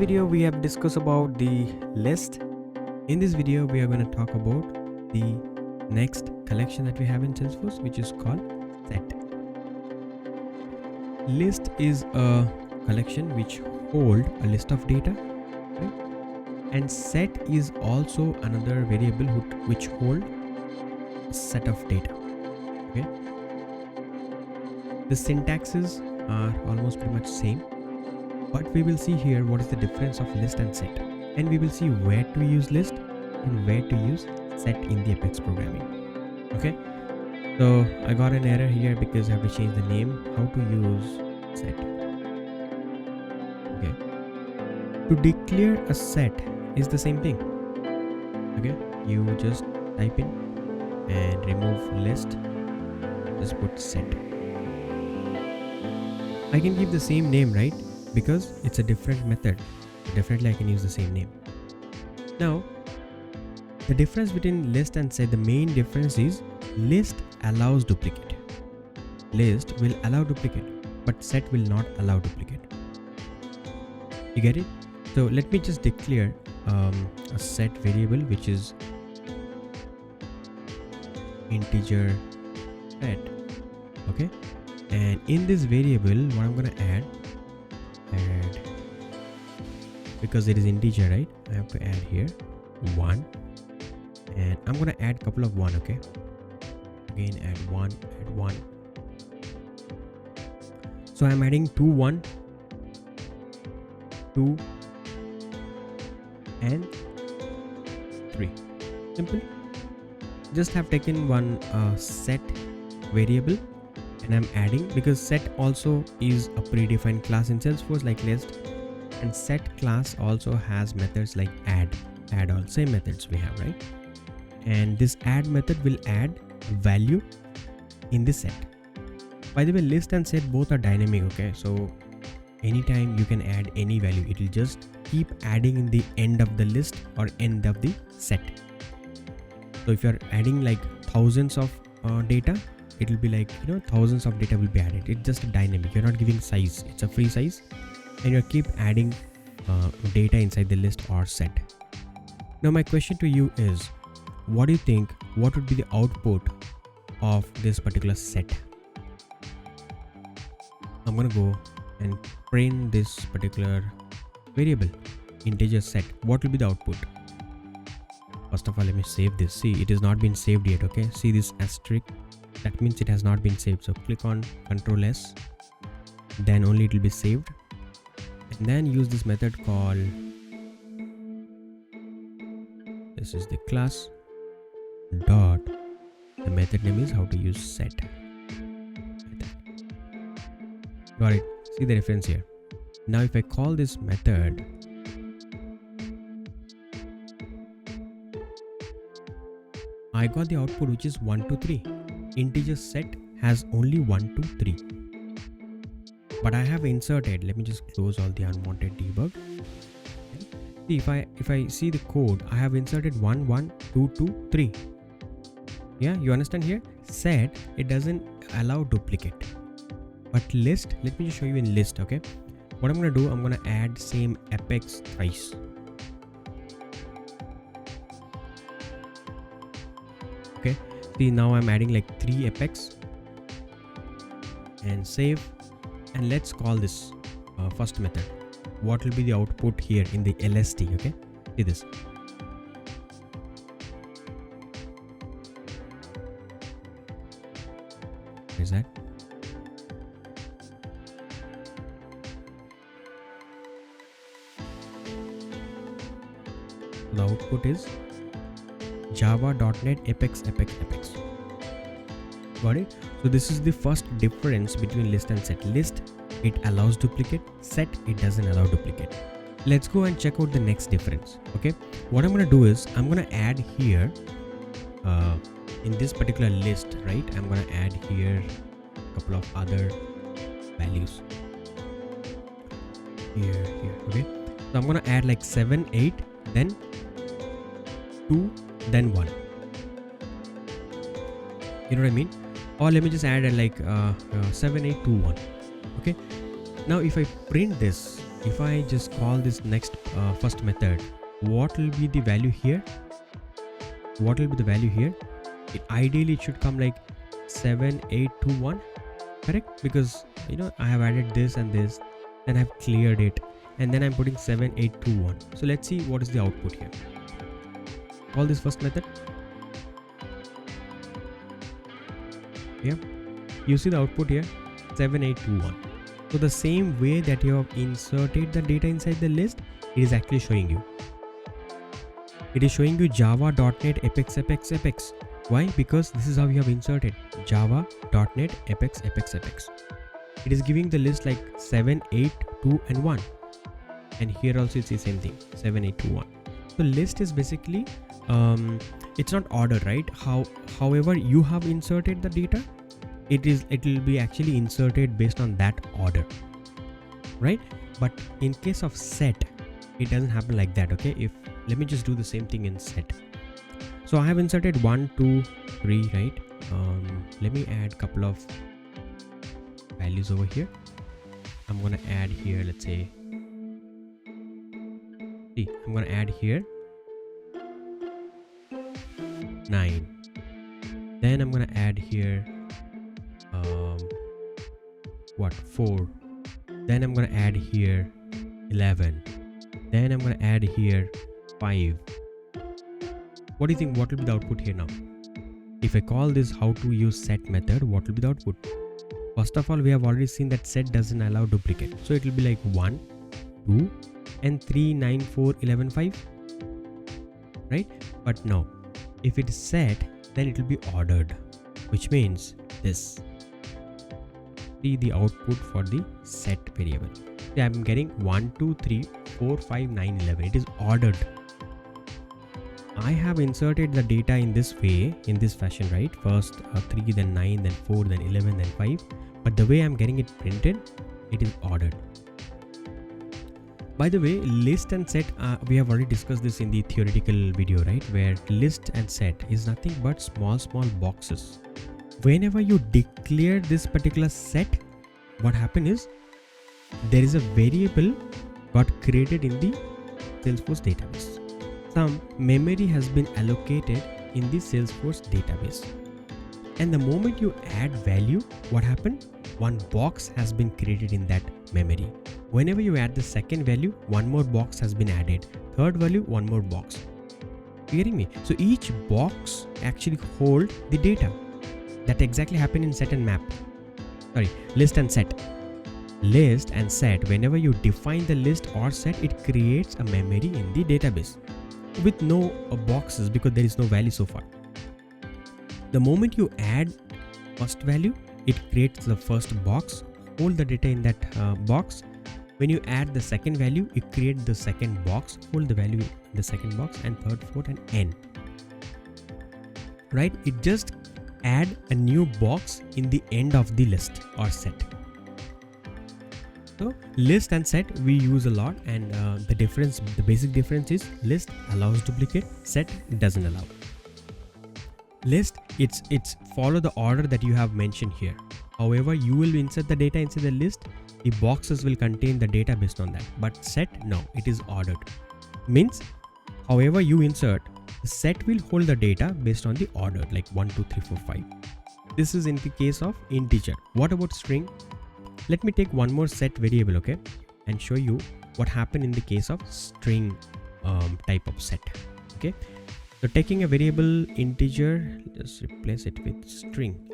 video we have discussed about the list. In this video we are going to talk about the next collection that we have in Salesforce, which is called set. List is a collection which hold a list of data, right? And set is also another variable which hold a set of data. Okay, the syntaxes are almost pretty much same, but we will see here what is the difference of list and set, and we will see where to use list and where to use set in the Apex programming. Okay, so I got an error here because I have to change the name. How to use set? Okay, to declare a set is the same thing. Okay, you just type in and remove list, just put set. I can give the same name, right? Because it's a different method. Definitely I can use the same name. Now the difference between list and set, the main difference is list allows duplicate. List will allow duplicate, but set will not allow duplicate. You get it? So let me just declare a set variable which is integer set. Okay, and in this variable what I'm gonna add, because it is integer, right? I have to add here 1, and I'm gonna add couple of 1. Okay, again add 1, so I'm adding 2 1 2 and 3. Simple. Just have taken one set variable and I'm adding, because set also is a predefined class in Salesforce like list, and set class also has methods like add all, same methods we have, right? And this add method will add value in the set. By the way, list and set both are dynamic. Okay, so anytime you can add any value, it will just keep adding in the end of the list or end of the set. So if you're adding like thousands of data, it will be like, thousands of data will be added. It's just a dynamic. You're not giving size, it's a free size, and you keep adding data inside the list or set. Now my question to you is, what do you think, what would be the output of this particular set? I'm gonna go and print this particular variable integer set. What will be the output? First of all, let me save this. See, it has not been saved yet. Okay, see this asterisk, that means it has not been saved. So click on Ctrl S, then only it will be saved, and then use this method called, this is the class dot, the method name is how to use set. Got it? See the difference here. Now if I call this method, I got the output which is 1 to 3. Integer set has only 1 to 3, but I have inserted, let me just close all the unwanted debug. See, if I see the code, I have inserted 1 1 2 2 3. Yeah, you understand here? Set, it doesn't allow duplicate, but list, let me just show you in list. Okay, what I'm gonna do, I'm gonna add same apex thrice. Okay, see, now I'm adding like 3 apex and save, and let's call this first method. What will be the output here in the LST? Okay, see this. What is that? The output is java.net apex. Got it? So this is the first difference between list and set. List, it allows duplicate. Set, it doesn't allow duplicate. Let's go and check out the next difference. Okay, what I'm gonna do is, I'm gonna add here in this particular list, right? I'm gonna add here a couple of other values here. Okay, so I'm gonna add like 7 8, then 2, then 1. You know what I mean? Or let me just add like 7 8 2 1. Okay, now if I print this if I just call this next first method, what will be the value here? What will be the value here? Ideally it should come like 7821, correct? Because I have added this and this, then I've cleared it, and then I'm putting 7821. So let's see what is the output here. Call this first method. Yeah, you see the output here, 7821. So the same way that you have inserted the data inside the list, it is actually showing you. It is showing you java.net apex apex apex. Why? Because this is how you have inserted java.net apex apex apex. It is giving the list like 7, 8, 2 and 1. And here also it's the same thing, 7, 8, 2, 1. So list is basically, it's not order, right? However you have inserted the data, it will be actually inserted based on that order, right? But in case of set, it doesn't happen like that. Okay, let me just do the same thing in set. So I have inserted 1, 2, 3, right? Let me add couple of values over here. I'm gonna add here, let's say, I'm gonna add here 9. Then I'm gonna add here 4. Then I'm gonna add here 11. Then I'm gonna add here 5. What do you think? What will be the output here now? If I call this how to use set method, what will be the output? First of all, we have already seen that set doesn't allow duplicate. So it will be like 1, 2 and 3, 9, 4, 11, 5. Right? But no. If it is set, then it will be ordered. Which means this. See the output for the set variable. See, I'm getting 1, 2, 3, 4, 5, 9, 11. It is ordered. I have inserted the data in this way, in this fashion, right? First 3, then 9, then 4, then 11, then 5. But the way I'm getting it printed, it is ordered. By the way, list and set, we have already discussed this in the theoretical video, right? Where list and set is nothing but small boxes. Whenever you declare this particular set, what happens is there is a variable got created in the Salesforce database. Some memory has been allocated in the Salesforce database. And the moment you add value, what happened? One box has been created in that memory. Whenever you add the second value, one more box has been added. Third value, one more box. You getting me? So each box actually hold the data. That exactly happened in set and map. Sorry, list and set. List and set, whenever you define the list or set, it creates a memory in the database with no boxes because there is no value so far. The moment you add first value, it creates the first box, hold the data in that box. When you add the second value, it creates the second box, hold the value in the second box, and third, fourth, and n. Right? It just add a new box in the end of the list or set. So list and set we use a lot, and the basic difference is list allows duplicate, set doesn't allow. List, it's follow the order that you have mentioned here. However, you will insert the data inside the list, the boxes will contain the data based on that. But set, no, it is ordered. Means however you insert, the set will hold the data based on the order, like 1, 2, 3, 4, 5. This is in the case of integer. What about string? Let me take one more set variable, okay, and show you what happened in the case of string type of set. Okay, so taking a variable integer, just replace it with string,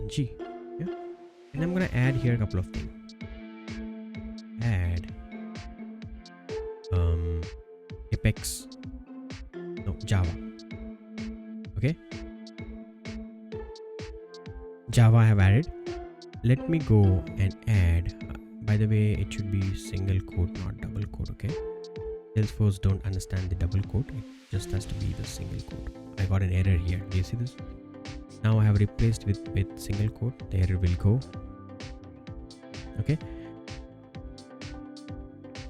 string. Yeah, and I'm gonna add here a couple of things. Add apex, no, Java. Okay, Java I have added. Let me go and add, by the way, it should be single quote, not double quote. Okay, Salesforce don't understand the double quote, it just has to be the single quote. I got an error here, do you see this? Now I have replaced with single quote, the error will go. Okay,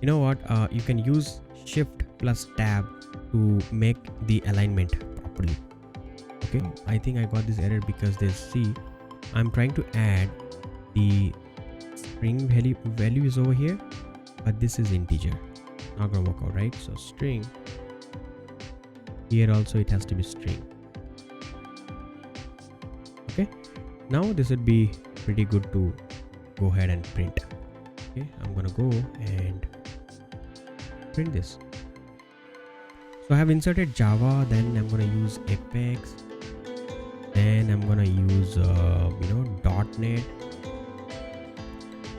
you know what, you can use shift plus tab to make the alignment properly. Okay, I think I got this error because there's C. I'm trying to add the string value is over here, but this is integer. Not gonna work out, right? So string. Here also it has to be string. Okay, now this would be pretty good to go ahead and print. Okay, I'm gonna go and print this. So I have inserted Java, then I'm gonna use Apex, then I'm gonna use .NET,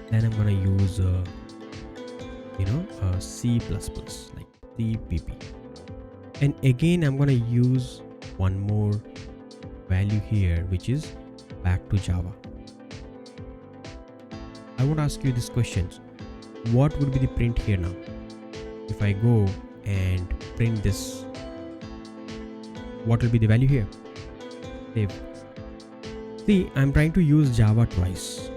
then I'm gonna use C++, like CPP, and again I'm gonna use one more value here, which is back to Java. I want to ask you these questions. What would be the print here now? If I go and print this, what will be the value here? Save. See, I'm trying to use Java twice.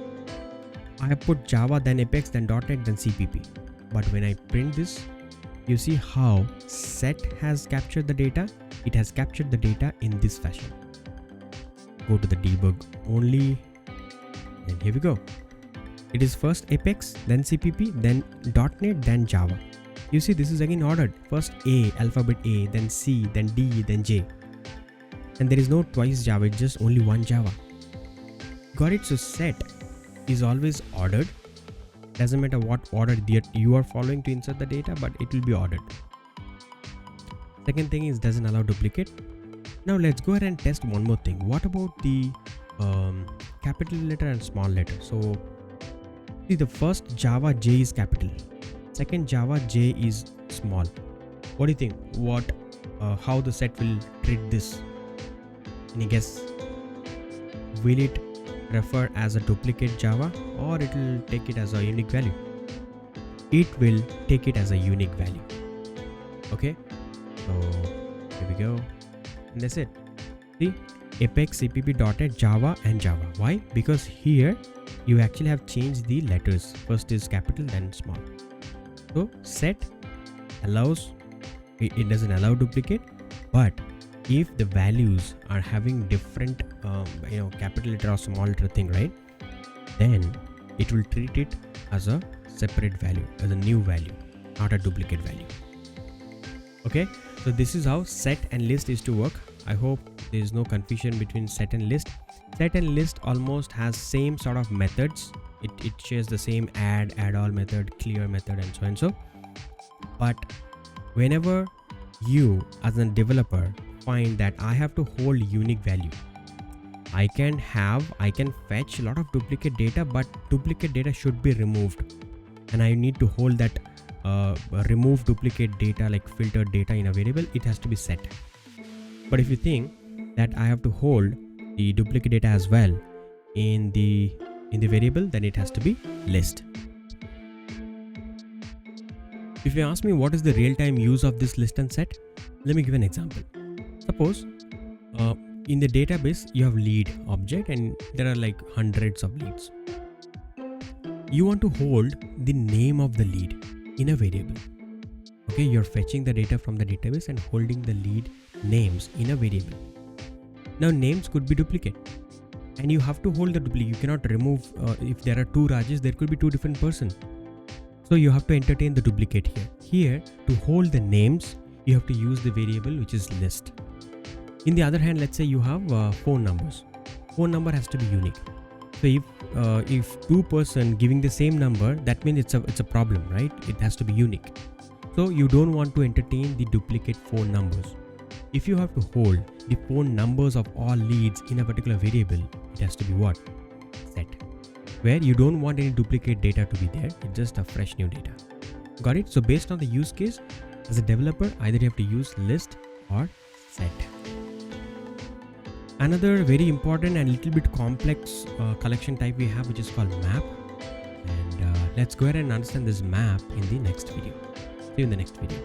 I have put Java, then Apex, then .NET, then CPP. But when I print this, you see how set has captured the data. It has captured the data in this fashion. Go to the debug only, and here we go. It is first Apex, then CPP, then .NET, then Java. You see, this is again ordered. First A, alphabet A, then C, then D, then J. And there is no twice Java, it's just only one Java. Got it? So set is always ordered. Doesn't matter what order you are following to insert the data, but it will be ordered. Second thing is doesn't allow duplicate. Now let's go ahead and test one more thing. What about the capital letter and small letter? So see, the first Java J is capital, second Java J is small. What do you think? How the set will treat this? Any guess? Will it refer as a duplicate Java, or it will take it as a unique value? It will take it as a unique value. Okay, so here we go, and that's it. See, Apex, CPP, .NET, Java, and Java. Why? Because here you actually have changed the letters. First is capital, then small. So set allows, it doesn't allow duplicate, but if the values are having different capital letter or small letter thing, right, then it will treat it as a separate value, as a new value, not a duplicate value. Okay, so this is how set and list is to work. I hope there is no confusion between set and list. Set and list almost has same sort of methods. It shares the same add all method, clear method, and so and so. But whenever you as a developer find that I have to hold unique value, I can fetch a lot of duplicate data, but duplicate data should be removed, and I need to hold that remove duplicate data, like filtered data in a variable. It has to be set. But if you think that I have to hold the duplicate data as well in the variable, then it has to be list. If you ask me what is the real-time use of this list and set, let me give an example. Suppose in the database you have lead object and there are like hundreds of leads. You want to hold the name of the lead in a variable. Okay, you're fetching the data from the database and holding the lead names in a variable. Now names could be duplicate, and you have to hold the duplicate. You cannot remove, if there are two Rajesh, there could be two different persons. So you have to entertain the duplicate here. Here, to hold the names, you have to use the variable which is list. In the other hand, let's say you have phone numbers. Phone number has to be unique. So if two person giving the same number, that means it's a problem, right? It has to be unique. So you don't want to entertain the duplicate phone numbers. If you have to hold the phone numbers of all leads in a particular variable, it has to be what? Set. Where you don't want any duplicate data to be there, it's just a fresh new data. Got it? So based on the use case, as a developer, either you have to use list or set. Another very important and little bit complex collection type we have, which is called map. And let's go ahead and understand this map in the next video. See you in the next video.